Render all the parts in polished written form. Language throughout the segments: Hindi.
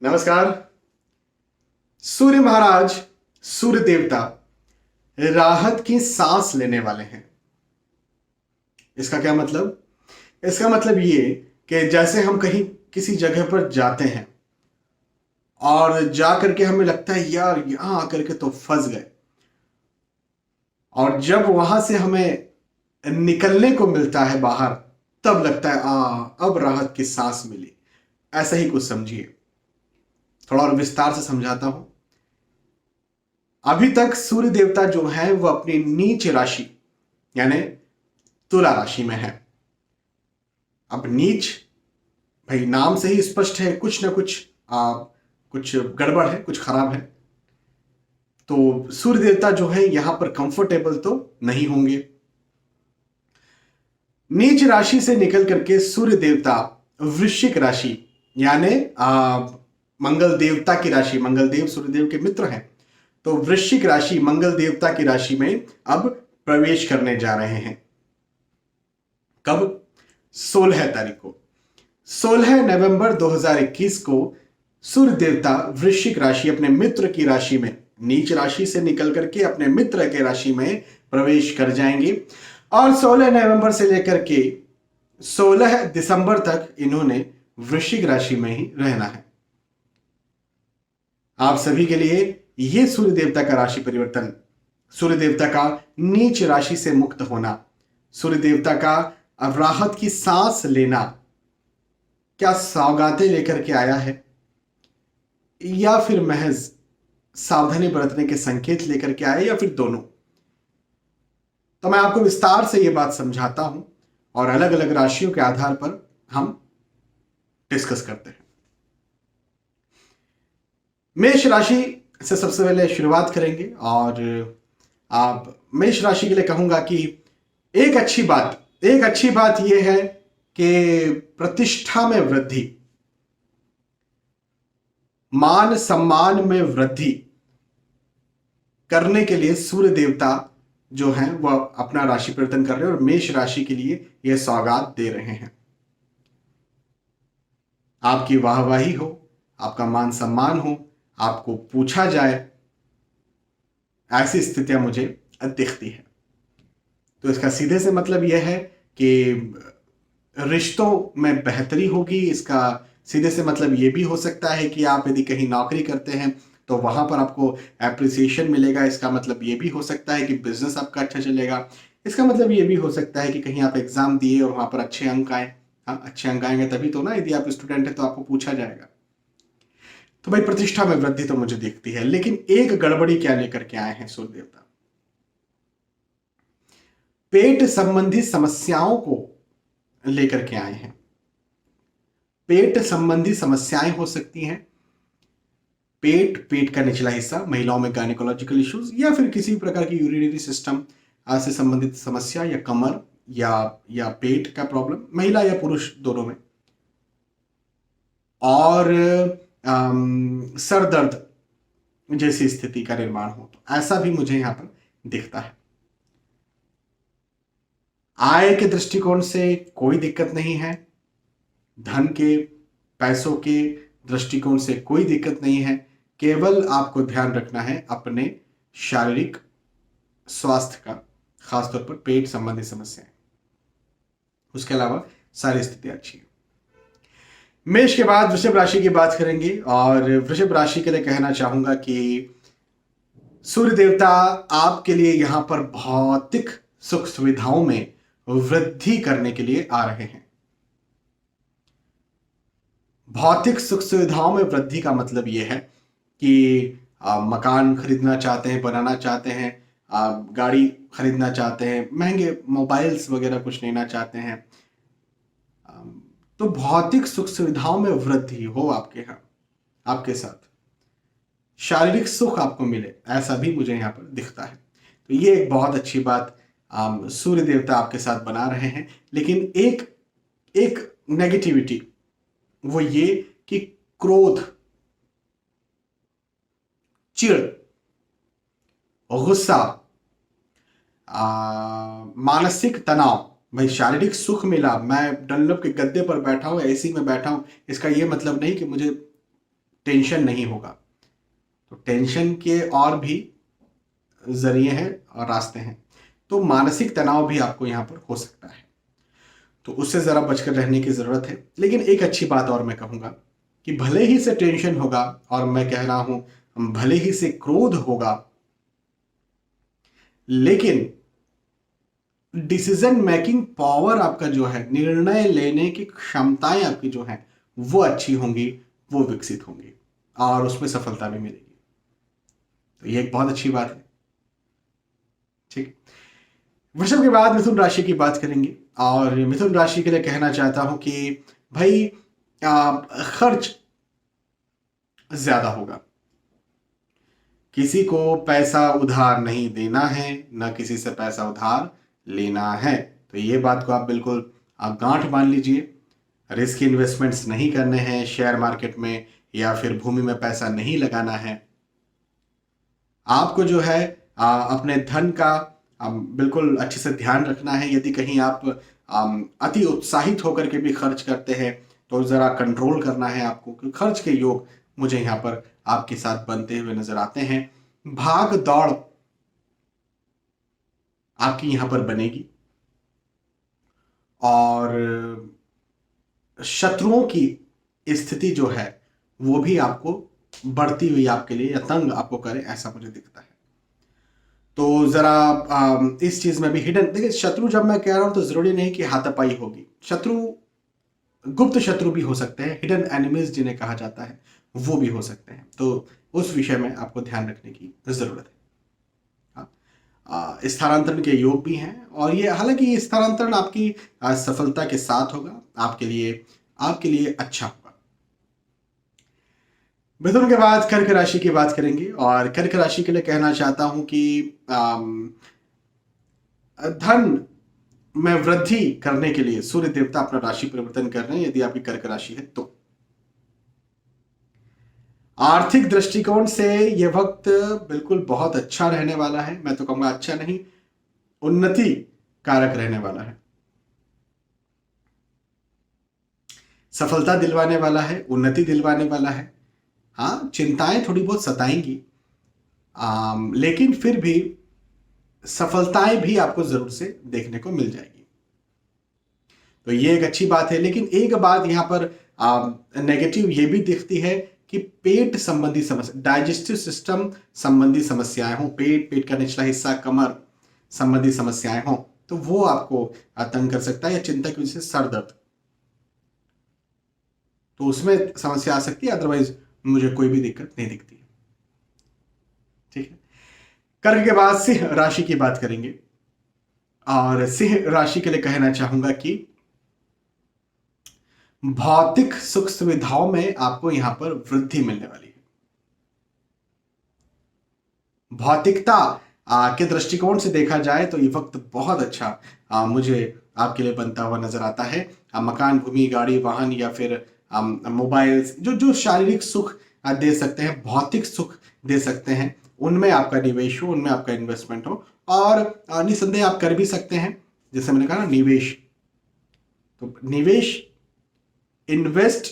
नमस्कार। सूर्य महाराज, सूर्य देवता राहत की सांस लेने वाले हैं। इसका क्या मतलब? इसका मतलब ये कि जैसे हम कहीं किसी जगह पर जाते हैं और जा करके हमें लगता है यार यहां आकर के तो फंस गए, और जब वहां से हमें निकलने को मिलता है बाहर, तब लगता है अब राहत की सांस मिली। ऐसा ही कुछ समझिए। थोड़ा और विस्तार से समझाता हूं। अभी तक सूर्य देवता जो है वो अपनी नीच राशि यानी तुला राशि में है। अब नीच, भाई नाम से ही स्पष्ट है, कुछ ना कुछ कुछ गड़बड़ है, कुछ खराब है। तो सूर्य देवता जो है यहां पर कंफर्टेबल तो नहीं होंगे। नीच राशि से निकल करके सूर्य देवता वृश्चिक राशि यानी मंगल देवता की राशि, मंगल देव सूर्य देव के मित्र हैं, तो वृश्चिक राशि मंगल देवता की राशि में अब प्रवेश करने जा रहे हैं। कब? 16 तारीख को। 16 नवंबर 2021 को सूर्य देवता वृश्चिक राशि अपने मित्र की राशि में, नीच राशि से निकल करके अपने मित्र के राशि में प्रवेश कर जाएंगे। और 16 नवंबर से लेकर के 16 दिसंबर तक इन्होंने वृश्चिक राशि में ही रहना है। आप सभी के लिए यह सूर्य देवता का राशि परिवर्तन, सूर्य देवता का नीच राशि से मुक्त होना, सूर्य देवता का राहत की सांस लेना, क्या सौगातें लेकर के आया है या फिर महज सावधानी बरतने के संकेत लेकर के आया, या फिर दोनों? तो मैं आपको विस्तार से यह बात समझाता हूं और अलग अलग राशियों के आधार पर हम डिस्कस करते हैं। मेष राशि से सबसे पहले शुरुआत करेंगे, और आप मेष राशि के लिए कहूंगा कि एक अच्छी बात यह है कि प्रतिष्ठा में वृद्धि, मान सम्मान में वृद्धि करने के लिए सूर्य देवता जो हैं वह अपना राशि परिवर्तन कर रहे हैं और मेष राशि के लिए यह सौगात दे रहे हैं। आपकी वाहवाही हो, आपका मान सम्मान हो, आपको पूछा जाए, ऐसी स्थितियां मुझे दिखती है। तो इसका सीधे से मतलब यह है कि रिश्तों में बेहतरी होगी। इसका सीधे से मतलब यह भी हो सकता है कि आप यदि कहीं नौकरी करते हैं तो वहां पर आपको एप्रिसिएशन मिलेगा। इसका मतलब यह भी हो सकता है कि बिजनेस आपका अच्छा चलेगा। इसका मतलब यह भी हो सकता है कि कहीं आप एग्जाम दिए और वहां पर अच्छे अंक आए। हाँ, अच्छे अंक आएंगे तभी तो ना, यदि आप स्टूडेंट हैं तो आपको पूछा जाएगा। तो भाई प्रतिष्ठा में वृद्धि तो मुझे दिखती है, लेकिन एक गड़बड़ी क्या लेकर के आए हैं सूर्य देवता? पेट संबंधी समस्याओं को लेकर के आए हैं। पेट संबंधी समस्याएं हो सकती हैं। पेट का निचला हिस्सा, महिलाओं में गायनेकोलॉजिकल इश्यूज या फिर किसी प्रकार की यूरिनरी सिस्टम से संबंधित समस्या, या कमर या पेट का प्रॉब्लम, महिला या पुरुष दोनों में। और सर दर्द जैसी स्थिति का निर्माण हो, तो ऐसा भी मुझे यहां पर दिखता है। आय के दृष्टिकोण से कोई दिक्कत नहीं है, धन के, पैसों के दृष्टिकोण से कोई दिक्कत नहीं है। केवल आपको ध्यान रखना है अपने शारीरिक स्वास्थ्य का, खासतौर पर पेट संबंधी समस्याएं। उसके अलावा सारी स्थिति अच्छी है। मेष के बाद वृषभ राशि की बात करेंगे, और वृषभ राशि के लिए कहना चाहूंगा कि सूर्य देवता आपके लिए यहां पर भौतिक सुख सुविधाओं में वृद्धि करने के लिए आ रहे हैं। भौतिक सुख सुविधाओं में वृद्धि का मतलब यह है कि मकान खरीदना चाहते हैं, बनाना चाहते हैं, गाड़ी खरीदना चाहते हैं, महंगे मोबाइल्स वगैरह कुछ लेना चाहते हैं, तो भौतिक सुख सुविधाओं में वृद्धि हो आपके यहाँ, आपके साथ शारीरिक सुख आपको मिले, ऐसा भी मुझे यहाँ पर दिखता है। तो ये एक बहुत अच्छी बात सूर्य देवता आपके साथ बना रहे हैं। लेकिन एक नेगेटिविटी वो ये कि क्रोध, चिढ़, गुस्सा, मानसिक तनाव। भाई शारीरिक सुख मिला, मैं डनलप के गद्दे पर बैठा हूं, एसी में बैठा हूं, इसका यह मतलब नहीं कि मुझे टेंशन नहीं होगा। तो टेंशन के और भी जरिए हैं और रास्ते हैं। तो मानसिक तनाव भी आपको यहाँ पर हो सकता है, तो उससे ज़रा बचकर रहने की ज़रूरत है। लेकिन एक अच्छी बात और मैं कहूँगा कि भले ही से टेंशन होगा, और मैं कह रहा हूँ भले ही से क्रोध होगा, लेकिन डिसीजन मेकिंग पावर आपका जो है, निर्णय लेने की क्षमताएं आपकी जो है वो अच्छी होंगी, वो विकसित होंगी और उसमें सफलता भी मिलेगी। तो ये एक बहुत अच्छी बात है। ठीक, वृषभ के बाद मिथुन राशि की बात करेंगे और मिथुन राशि के लिए कहना चाहता हूं कि भाई खर्च ज्यादा होगा। किसी को पैसा उधार नहीं देना है, ना किसी से पैसा उधार लेना है। तो ये बात को आप बिल्कुल आप गांठ बांध लीजिए। रिस्क इन्वेस्टमेंट्स नहीं करने हैं, शेयर मार्केट में या फिर भूमि में पैसा नहीं लगाना है। आपको जो है अपने धन का बिल्कुल अच्छे से ध्यान रखना है। यदि कहीं आप अति उत्साहित होकर के भी खर्च करते हैं तो ज़रा कंट्रोल करना है आपको, क्योंकि खर्च के योग मुझे यहाँ पर आपके साथ बनते हुए नजर आते हैं। भाग दौड़ आपकी यहाँ पर बनेगी और शत्रुओं की स्थिति जो है वो भी आपको बढ़ती हुई आपके लिए या तंग आपको करे, ऐसा मुझे दिखता है। तो जरा इस चीज में भी हिडन देखिए, शत्रु जब मैं कह रहा हूं तो जरूरी नहीं कि हाथापाई होगी। शत्रु गुप्त शत्रु भी हो सकते हैं, हिडन एनिमीज जिन्हें कहा जाता है वो भी हो सकते हैं। तो उस विषय में आपको ध्यान रखने की जरूरत है। स्थानांतरण के योग भी हैं और ये, हालांकि ये स्थानांतरण आपकी सफलता के साथ होगा, आपके लिए अच्छा होगा। मिथुन के बाद कर्क राशि की बात करेंगे और कर्क राशि के लिए कहना चाहता हूं कि धन में वृद्धि करने के लिए सूर्य देवता अपना राशि परिवर्तन कर रहे हैं यदि आपकी कर्क राशि है तो। आर्थिक दृष्टिकोण से यह वक्त बिल्कुल बहुत अच्छा रहने वाला है। मैं तो कहूंगा अच्छा नहीं, उन्नति कारक रहने वाला है। सफलता दिलवाने वाला है, उन्नति दिलवाने वाला है। हाँ, चिंताएं थोड़ी बहुत सताएंगी, लेकिन फिर भी सफलताएं भी आपको जरूर से देखने को मिल जाएगी। तो ये एक अच्छी बात है। लेकिन एक बात यहाँ पर नेगेटिव ये भी दिखती है कि पेट संबंधी समस्या, डाइजेस्टिव सिस्टम संबंधी समस्याएं हो, पेट का निचला हिस्सा, कमर संबंधी समस्याएं हो, तो वो आपको तंग कर सकता है, या चिंता की वजह से सर दर्द, तो उसमें समस्या आ सकती है। अदरवाइज मुझे कोई भी दिक्कत नहीं दिखती है। ठीक है, कर्क के बाद सिंह राशि की बात करेंगे और सिंह राशि के लिए कहना चाहूंगा कि भौतिक सुख सुविधाओं में आपको यहां पर वृद्धि मिलने वाली है। भौतिकता के दृष्टिकोण से देखा जाए तो ये वक्त बहुत अच्छा मुझे आपके लिए बनता हुआ नजर आता है। मकान, भूमि, गाड़ी, वाहन या फिर मोबाइल्स, जो जो शारीरिक सुख दे सकते हैं, भौतिक सुख दे सकते हैं, उनमें आपका निवेश हो, उनमें आपका इन्वेस्टमेंट हो। और निसंदेह आप कर भी सकते हैं, जैसे मैंने कहा ना, निवेश। तो निवेश, इन्वेस्ट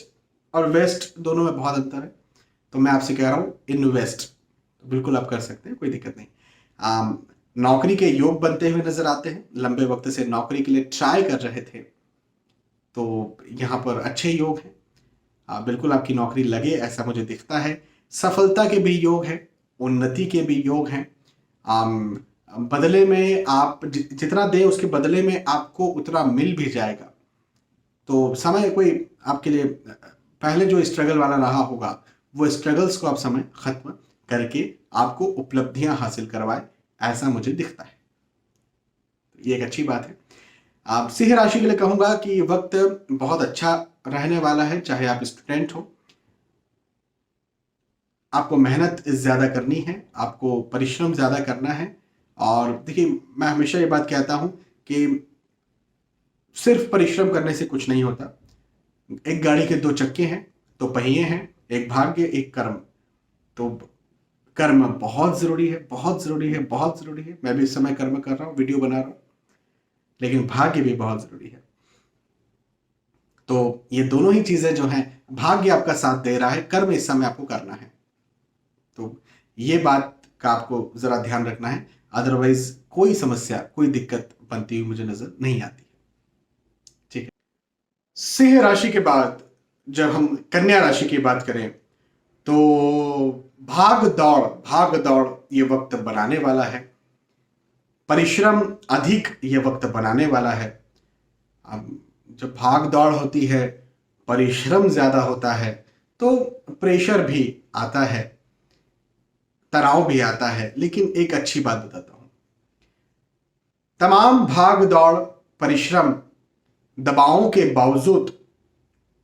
और वेस्ट दोनों में बहुत अंतर है। तो मैं आपसे कह रहा हूं इन्वेस्ट, तो बिल्कुल आप कर सकते हैं, कोई दिक्कत नहीं। नौकरी के योग बनते हुए नजर आते हैं। लंबे वक्त से नौकरी के लिए ट्राई कर रहे थे तो यहाँ पर अच्छे योग हैं। बिल्कुल आपकी नौकरी लगे ऐसा मुझे दिखता है। सफलता के भी योग हैं, उन्नति के भी योग हैं। बदले में आप जितना दें उसके बदले में आपको उतना मिल भी जाएगा। तो समय कोई आपके लिए पहले जो स्ट्रगल वाला रहा होगा, वो स्ट्रगल्स को आप समय खत्म करके आपको उपलब्धियां हासिल करवाए, ऐसा मुझे दिखता है। ये एक अच्छी बात है। आप सिंह राशि के लिए कहूंगा कि वक्त बहुत अच्छा रहने वाला है। चाहे आप स्टूडेंट हो, आपको मेहनत ज्यादा करनी है, आपको परिश्रम ज्यादा करना है। और देखिए, मैं हमेशा ये बात कहता हूं कि सिर्फ परिश्रम करने से कुछ नहीं होता। एक गाड़ी के दो चक्के हैं, दो पहिए हैं, एक भाग्य, एक कर्म। तो कर्म बहुत जरूरी है, बहुत जरूरी है, बहुत जरूरी है। मैं भी इस समय कर्म कर रहा हूं, वीडियो बना रहा हूं, लेकिन भाग्य भी बहुत जरूरी है। तो ये दोनों ही चीजें जो हैं, भाग्य आपका साथ दे रहा है, कर्म इस समय आपको करना है। तो ये बात का आपको जरा ध्यान रखना है, अदरवाइज कोई समस्या, कोई दिक्कत बनती हुई मुझे नजर नहीं आती। ठीक है। सिंह राशि के बाद जब हम कन्या राशि की बात करें तो भाग दौड़ ये वक्त बनाने वाला है, परिश्रम अधिक ये वक्त बनाने वाला है। अब जब भाग दौड़ होती है, परिश्रम ज्यादा होता है, तो प्रेशर भी आता है, तनाव भी आता है। लेकिन एक अच्छी बात बताता हूं, तमाम भाग दौड़, परिश्रम, दबावों के बावजूद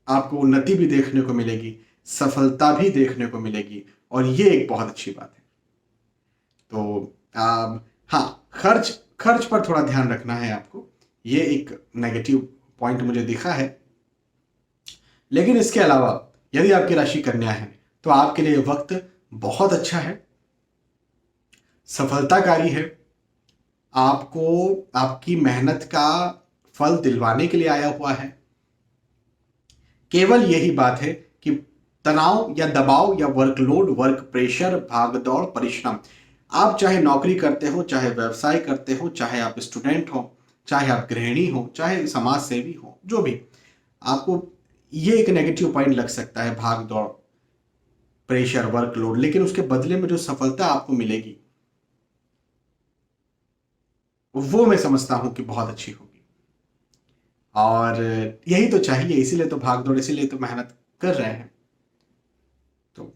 आपको उन्नति भी देखने को मिलेगी, सफलता भी देखने को मिलेगी, और ये एक बहुत अच्छी बात है। तो हाँ, खर्च खर्च पर थोड़ा ध्यान रखना है आपको, ये एक नेगेटिव पॉइंट मुझे दिखा है। लेकिन इसके अलावा यदि आपकी राशि कन्या है तो आपके लिए वक्त बहुत अच्छा है, सफलताकारी है, आपको आपकी मेहनत का फल दिलवाने के लिए आया हुआ है। केवल यही बात है कि तनाव या दबाव या वर्कलोड, वर्क प्रेशर, भागदौड़, परिश्रम, आप चाहे नौकरी करते हो, चाहे व्यवसाय करते हो, चाहे आप स्टूडेंट हो, चाहे आप गृहिणी हो, चाहे समाज सेवी हो, जो भी, आपको ये एक नेगेटिव पॉइंट लग सकता है, भाग दौड़, प्रेशर, वर्कलोड, लेकिन उसके बदले में जो सफलता आपको मिलेगी वो मैं समझता हूं कि बहुत अच्छी होगी। और यही तो चाहिए, इसीलिए तो भाग दौड़, इसीलिए तो मेहनत कर रहे हैं। तो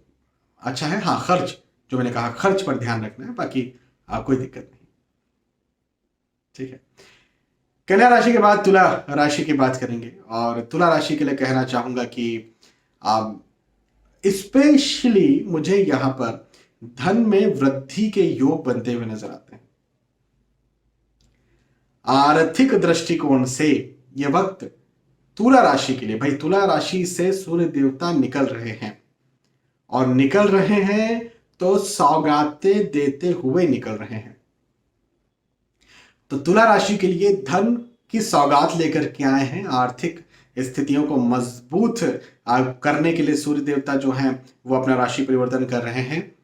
अच्छा है। हाँ, खर्च, जो मैंने कहा, खर्च पर ध्यान रखना है, बाकी कोई दिक्कत नहीं। ठीक है। कन्या राशि के बाद तुला राशि की बात करेंगे, और तुला राशि के लिए कहना चाहूंगा कि स्पेशली मुझे यहां पर धन में वृद्धि के योग बनते हुए नजर आते हैं। आर्थिक दृष्टिकोण से यह वक्त तुला राशि के लिए, भाई तुला राशि से सूर्य देवता निकल रहे हैं, और निकल रहे हैं तो सौगातें देते हुए निकल रहे हैं। तो तुला राशि के लिए धन की सौगात लेकर के आए हैं, आर्थिक स्थितियों को मजबूत करने के लिए सूर्य देवता जो हैं वो अपना राशि परिवर्तन कर रहे हैं।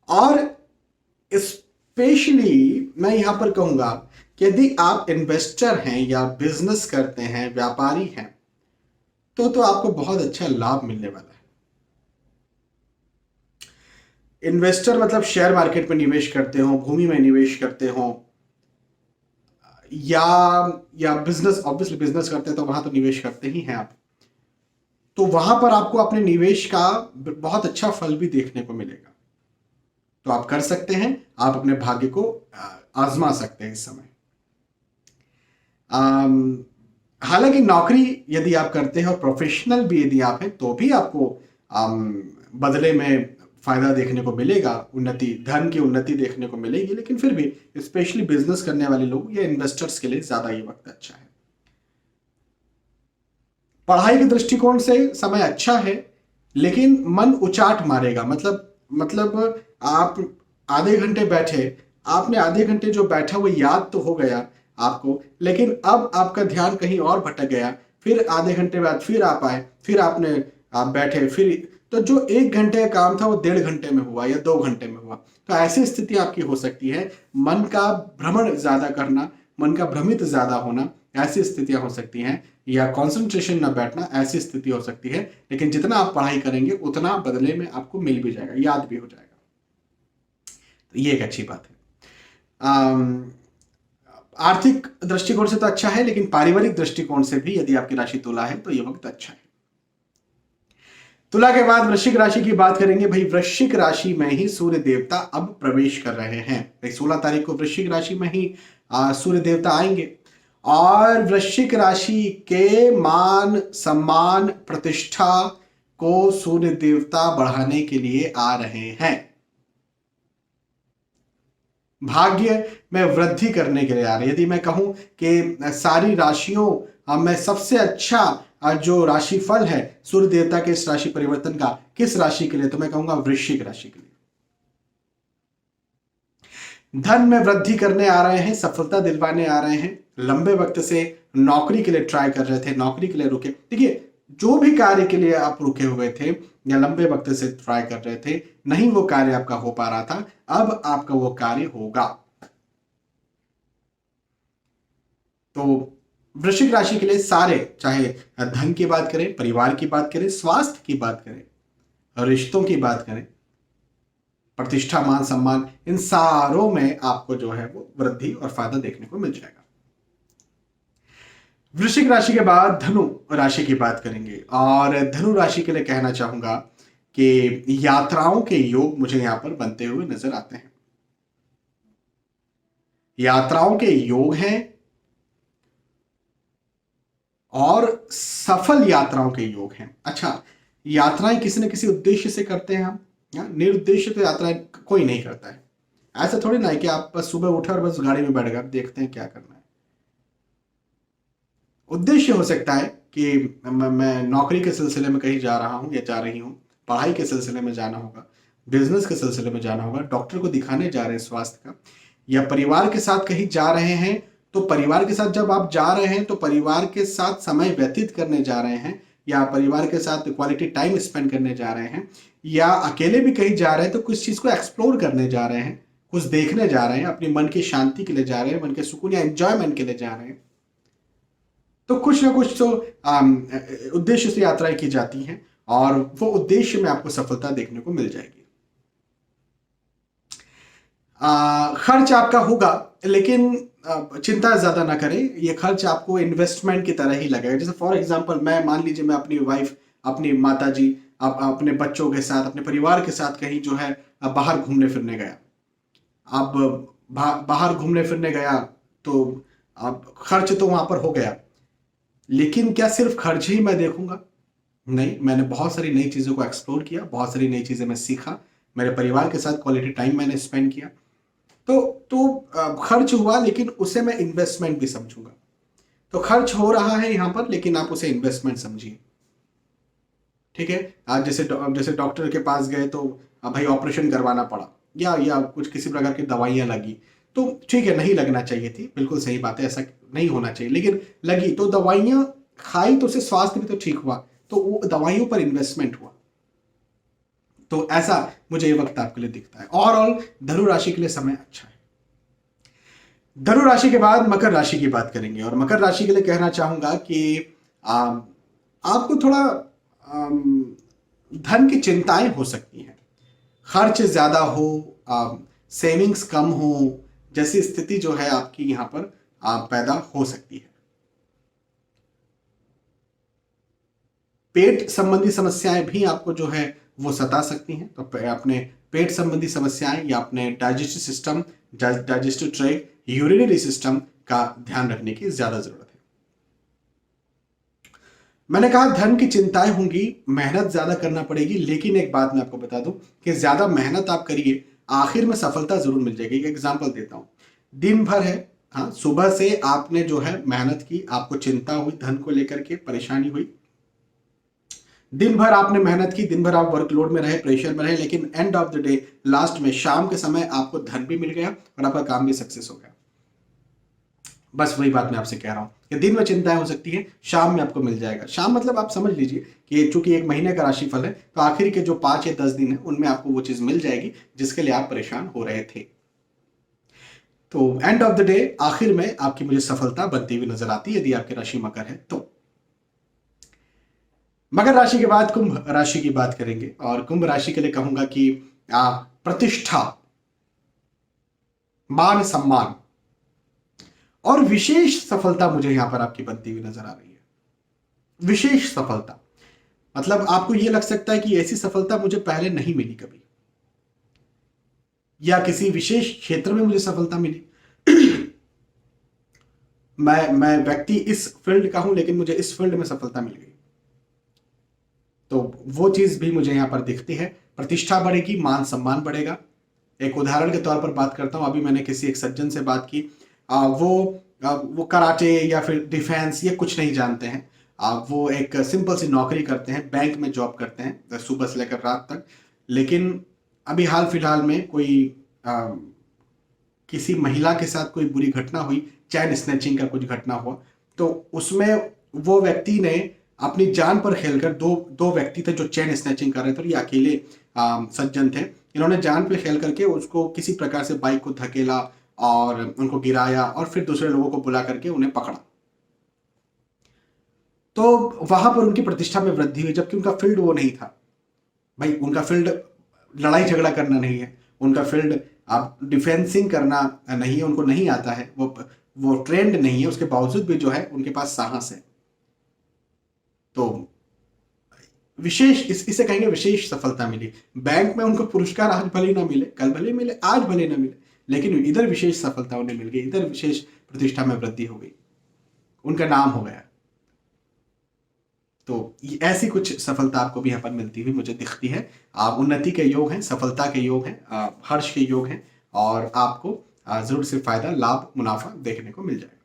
और स्पेशली मैं यहां पर कहूंगा कि यदि आप इन्वेस्टर हैं या बिजनेस करते हैं, व्यापारी हैं, तो आपको बहुत अच्छा लाभ मिलने वाला है। इन्वेस्टर मतलब शेयर मार्केट में निवेश करते हो, भूमि में निवेश करते हो, या बिजनेस, ऑब्वियसली बिजनेस करते हैं तो वहां तो निवेश करते ही हैं आप, तो वहां पर आपको अपने निवेश का बहुत अच्छा फल भी देखने को मिलेगा। तो आप कर सकते हैं, आप अपने भाग्य को आजमा सकते हैं इस समय। हालांकि नौकरी यदि आप करते हैं और प्रोफेशनल भी यदि आप हैं तो भी आपको बदले में फायदा देखने को मिलेगा, उन्नति, धन की उन्नति देखने को मिलेगी। लेकिन फिर भी स्पेशली बिजनेस करने वाले लोग या इन्वेस्टर्स के लिए ज्यादा ये वक्त अच्छा है। पढ़ाई के दृष्टिकोण से समय अच्छा है, लेकिन मन उचाट मारेगा। मतलब आप आधे घंटे बैठे, आपने आधे घंटे जो बैठा वो याद तो हो गया आपको, लेकिन अब आपका ध्यान कहीं और भटक गया, फिर आधे घंटे बाद फिर आप आए, फिर आप बैठे, फिर तो जो 1 घंटे का काम था वो 1.5 घंटे में हुआ या 2 घंटे में हुआ। तो ऐसी स्थिति आपकी हो सकती है, मन का भ्रमण ज्यादा करना, मन का भ्रमित ज्यादा होना, ऐसी स्थितियां हो सकती हैं, या कंसंट्रेशन ना बैठना, ऐसी स्थिति हो सकती है। लेकिन जितना आप पढ़ाई करेंगे उतना बदले में आपको मिल भी जाएगा, याद भी हो जाएगा। तो ये एक अच्छी बात है। आर्थिक दृष्टिकोण से तो अच्छा है, लेकिन पारिवारिक दृष्टिकोण से भी यदि आपकी राशि तुला है तो ये वक्त अच्छा है। तुला के बाद वृश्चिक राशि की बात करेंगे। भाई वृश्चिक राशि में ही सूर्य देवता अब प्रवेश कर रहे हैं। भाई 16 तारीख को वृश्चिक राशि में ही सूर्य देवता आएंगे, और वृश्चिक राशि के मान, सम्मान, प्रतिष्ठा को सूर्य देवता बढ़ाने के लिए आ रहे हैं। भाग्य में वृद्धि करने के लिए आ रहे हैं। यदि मैं कहूं कि सारी राशियों में सबसे अच्छा जो राशि फल है सूर्य देवता के इस राशि परिवर्तन का, किस राशि के लिए, तो मैं कहूंगा वृश्चिक राशि के लिए। धन में वृद्धि करने आ रहे हैं, सफलता दिलवाने आ रहे हैं। लंबे वक्त से नौकरी के लिए ट्राई कर रहे थे, नौकरी के लिए रुके, देखिए जो भी कार्य के लिए आप रुके हुए थे या लंबे वक्त से ट्राई कर रहे थे, नहीं वो कार्य आपका हो पा रहा था, अब आपका वो कार्य होगा। तो वृश्चिक राशि के लिए सारे, चाहे धन की बात करें, परिवार की बात करें, स्वास्थ्य की बात करें, रिश्तों की बात करें, प्रतिष्ठा, मान सम्मान, इन सारों में आपको जो है वो वृद्धि और फायदा देखने को मिल जाएगा। वृश्चिक राशि के बाद धनु राशि की बात करेंगे, और धनु राशि के लिए कहना चाहूंगा कि यात्राओं के योग मुझे यहां पर बनते हुए नजर आते हैं। यात्राओं के योग हैं और सफल यात्राओं के योग हैं। अच्छा, यात्राएं किसी न किसी उद्देश्य से करते हैं हम, निरुद्देश्य तो यात्राएं कोई नहीं करता है। ऐसा थोड़ी ना है कि आप बस सुबह उठे और बस गाड़ी में बैठ गए, देखते हैं क्या करना है। उद्देश्य हो सकता है कि मैं नौकरी के सिलसिले में कहीं जा रहा हूं या जा रही हूं, पढ़ाई के सिलसिले में जाना होगा, बिजनेस के सिलसिले में जाना होगा, डॉक्टर को दिखाने जा रहे हैं स्वास्थ्य का, या परिवार के साथ कहीं जा रहे हैं। तो परिवार के साथ जब आप जा रहे हैं तो परिवार के साथ समय व्यतीत करने जा रहे हैं, या परिवार के साथ क्वालिटी टाइम स्पेंड करने जा रहे हैं, या अकेले भी कहीं जा रहे हैं तो कुछ चीज को एक्सप्लोर करने जा रहे हैं, कुछ देखने जा रहे हैं, अपनी मन की शांति के लिए जा रहे हैं, मन के सुकून या एंजॉयमेंट के लिए जा रहे हैं। तो कुछ ना कुछ तो उद्देश्य से यात्राएं की जाती हैं, और वो उद्देश्य में आपको सफलता देखने को मिल जाएगी। खर्च आपका होगा, लेकिन चिंता ज्यादा ना करें। ये खर्च आपको इन्वेस्टमेंट की तरह ही लगेगा। जैसे फॉर एग्जांपल, मैं मान लीजिए मैं अपनी वाइफ, अपनी माता जी, अपने बच्चों के साथ, अपने परिवार के साथ कहीं जो है बाहर घूमने फिरने गया। अब बाहर घूमने फिरने गया तो अब खर्च तो वहां पर हो गया, लेकिन क्या सिर्फ खर्च ही मैं देखूंगा? नहीं, मैंने बहुत सारी नई चीजों को एक्सप्लोर किया, बहुत सारी नई चीजें मैं सीखा, मेरे परिवार के साथ क्वालिटी टाइम मैंने स्पेंड किया। तो खर्च हुआ, लेकिन उसे मैं इन्वेस्टमेंट भी समझूंगा। तो खर्च हो रहा है यहां पर, लेकिन आप उसे इन्वेस्टमेंट समझिए। ठीक है, आज जैसे डॉक्टर के पास गए तो भाई ऑपरेशन करवाना पड़ा, या कुछ किसी प्रकार की दवाइयां लगी, तो ठीक है, नहीं लगना चाहिए थी, बिल्कुल सही बात है, ऐसा नहीं होना चाहिए, लेकिन लगी तो दवाइयां खाई तो उससे स्वास्थ्य भी तो ठीक हुआ, तो वो दवाइयों पर इन्वेस्टमेंट हुआ। तो ऐसा मुझे ये वक्त आपके लिए दिखता है। ओवरऑल धनु राशि के लिए समय अच्छा है। धनु राशि के बाद मकर राशि की बात करेंगे, और मकर राशि के लिए कहना चाहूंगा कि आपको थोड़ा धन की चिंताएं हो सकती हैं, खर्च ज्यादा हो, सेविंग्स कम हो, जैसी स्थिति जो है आपकी यहां पर पैदा हो सकती है। पेट संबंधी समस्याएं भी आपको जो है वो सता सकती हैं। तो अपने पेट संबंधी समस्याएं या अपने digestive system, digestive tract, urinary system का ध्यान रखने की ज्यादा जरूरत है। मैंने कहा धन की चिंताएं होंगी, मेहनत ज्यादा करना पड़ेगी, लेकिन एक बात मैं आपको बता दूं कि ज्यादा मेहनत आप करिए, आखिर में सफलता जरूर मिल जाएगी। एक एग्जांपल देता हूं, दिन भर है, हाँ, सुबह से आपने जो है मेहनत की, आपको चिंता हुई, धन को लेकर के परेशानी हुई, दिन भर आपने मेहनत की, दिन भर आप वर्कलोड में रहे, प्रेशर में रहे, लेकिन end of the day, last में शाम के समय आपको धन भी मिल गया और आपका काम भी सक्सेस हो गया। बस वही बात मैं आपसे कह रहा हूं कि दिन में चिंताएं हो सकती है, शाम में आपको मिल जाएगा। शाम मतलब आप समझ लीजिए कि चूंकि एक महीने का राशिफल है, तो आखिर के जो 5 या 10 दिन है उनमें आपको वो चीज मिल जाएगी जिसके लिए आप परेशान हो रहे थे। तो एंड ऑफ द डे, आखिर में आपकी मुझे सफलता बनती हुई नजर आती है, यदि आपकी राशि मकर है तो। मकर राशि के बाद कुंभ राशि की बात करेंगे, और कुंभ राशि के लिए कहूंगा कि प्रतिष्ठा, मान सम्मान और विशेष सफलता मुझे यहां पर आपकी बनती हुई नजर आ रही है। विशेष सफलता मतलब आपको यह लग सकता है कि ऐसी सफलता मुझे पहले नहीं मिली कभी, या किसी विशेष क्षेत्र में मुझे सफलता मिली। मैं व्यक्ति इस फील्ड का हूं, लेकिन मुझे इस फील्ड में सफलता मिल गई, तो वो चीज भी मुझे यहां पर दिखती है। प्रतिष्ठा बढ़ेगी, मान सम्मान बढ़ेगा। एक उदाहरण के तौर पर बात करता हूं, अभी मैंने किसी एक सज्जन से बात की, वो कराटे या फिर डिफेंस ये कुछ नहीं जानते हैं, वो एक सिंपल सी नौकरी करते हैं, बैंक में जॉब करते हैं सुबह से लेकर रात तक, लेकिन अभी हाल फिलहाल में किसी महिला के साथ कोई बुरी घटना हुई, चैन स्नैचिंग का कुछ घटना हुआ, तो उसमें वो व्यक्ति ने अपनी जान पर खेलकर, दो व्यक्ति थे जो चेन स्नैचिंग कर रहे थे, और ये अकेले सज्जन थे। इन्होंने जान पर खेल करके उसको किसी प्रकार से बाइक को धकेला और उनको गिराया और फिर दूसरे लोगों को बुला करके उन्हें पकड़ा। तो वहां पर उनकी प्रतिष्ठा में वृद्धि हुई, जबकि उनका फील्ड वो नहीं था। भाई उनका फील्ड लड़ाई झगड़ा करना नहीं है, उनका फील्ड आप डिफेंसिंग करना नहीं है, उनको नहीं आता है, वो ट्रेंड नहीं है। उसके बावजूद भी जो है उनके पास साहस है। तो विशेष इसे कहेंगे विशेष सफलता मिली। बैंक में उनको पुरस्कार आज भले ना मिले, कल भले मिले, आज भले ना मिले, लेकिन इधर विशेष सफलता उन्हें मिल गई, इधर विशेष प्रतिष्ठा में वृद्धि हो गई, उनका नाम हो गया। तो ऐसी कुछ सफलता आपको भी यहाँ पर मिलती हुई मुझे दिखती है। आप उन्नति के योग हैं, सफलता के योग हैं, हर्ष के योग हैं, और आपको जरूर से फायदा, लाभ, मुनाफा देखने को मिल जाएगा।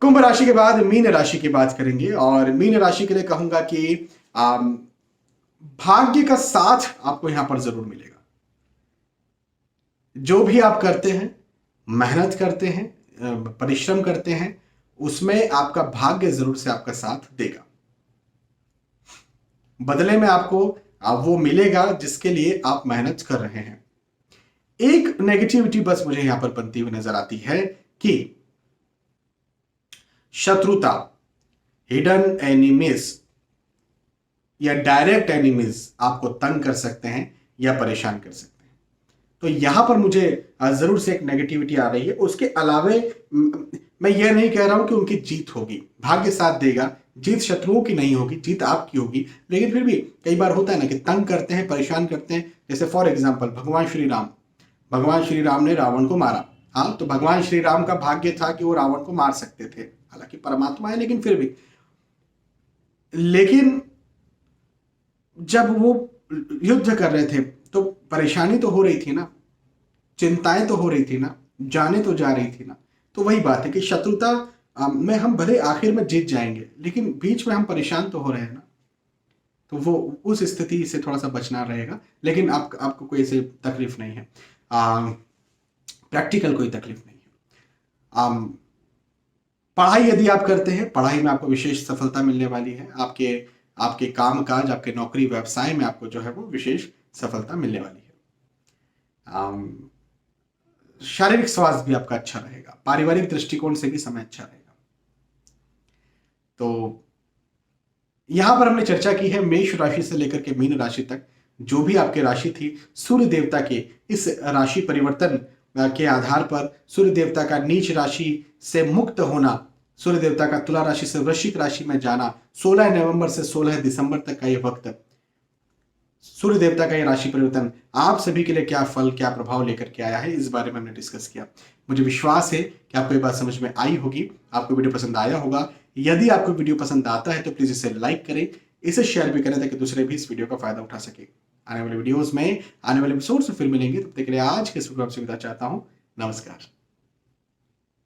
कुंभ राशि के बाद मीन राशि की बात करेंगे, और मीन राशि के लिए कहूंगा कि भाग्य का साथ आपको यहां पर जरूर मिलेगा। जो भी आप करते हैं, मेहनत करते हैं, परिश्रम करते हैं, उसमें आपका भाग्य जरूर से आपका साथ देगा। बदले में आपको वो मिलेगा जिसके लिए आप मेहनत कर रहे हैं। एक नेगेटिविटी बस मुझे यहां पर बनती हुई नजर आती है कि शत्रुता, हिडन एनिमीज या डायरेक्ट एनिमीज आपको तंग कर सकते हैं या परेशान कर सकते हैं। तो यहां पर मुझे जरूर से एक नेगेटिविटी आ रही है। उसके अलावे मैं यह नहीं कह रहा हूं कि उनकी जीत होगी, भाग्य साथ देगा, जीत शत्रुओं की नहीं होगी, जीत आपकी होगी। लेकिन फिर भी कई बार होता है ना कि तंग करते हैं, परेशान करते हैं। जैसे फॉर एग्जाम्पल भगवान श्री राम ने रावण को मारा। हाँ, तो भगवान श्री राम का भाग्य था कि वो रावण को मार सकते थे, हालांकि परमात्मा है, लेकिन फिर भी। लेकिन जब वो युद्ध कर रहे थे तो परेशानी तो हो रही थी ना, चिंताएं तो हो रही थी ना, जाने तो जा रही थी ना। तो वही बात है कि शत्रुता में हम भले आखिर में जीत जाएंगे, लेकिन बीच में हम परेशान तो हो रहे हैं ना। तो वो उस स्थिति से थोड़ा सा बचना रहेगा। लेकिन आपको कोई ऐसे तकलीफ नहीं है, प्रैक्टिकल कोई तकलीफ नहीं है। पढ़ाई यदि आप करते हैं, पढ़ाई में आपको विशेष सफलता मिलने वाली है। आपके काम काज, आपके नौकरी व्यवसाय में आपको जो है वो विशेष सफलता मिलने वाली है। शारीरिक स्वास्थ्य भी आपका अच्छा रहेगा, पारिवारिक दृष्टिकोण से भी समय अच्छा रहेगा। तो यहां पर हमने चर्चा की है मेष राशि से लेकर के मीन राशि तक। जो भी आपकी राशि थी, सूर्य देवता के इस राशि परिवर्तन के आधार पर सूर्य देवता का नीच राशि से मुक्त होना, सूर्य देवता का तुला राशि से वृश्चिक राशि में जाना, 16 नवंबर से 16 दिसंबर तक का ये वक्त, सूर्य देवता का ये राशि परिवर्तन आप सभी के लिए क्या फल, क्या प्रभाव लेकर के आया है, इस बारे में हमने डिस्कस किया। मुझे विश्वास है कि आपको ये बात समझ में आई होगी, आपको वीडियो पसंद आया होगा। यदि आपको वीडियो पसंद आता है तो प्लीज इसे लाइक करें, इसे शेयर भी करें, ताकि दूसरे भी इस वीडियो का फायदा उठा सके। आने वाले वीडियोस में, आने वाले एपिसोड्स में फिर मिलेंगे। तब तक के लिए आज के इस वीडियो से विदा चाहता हूं। नमस्कार।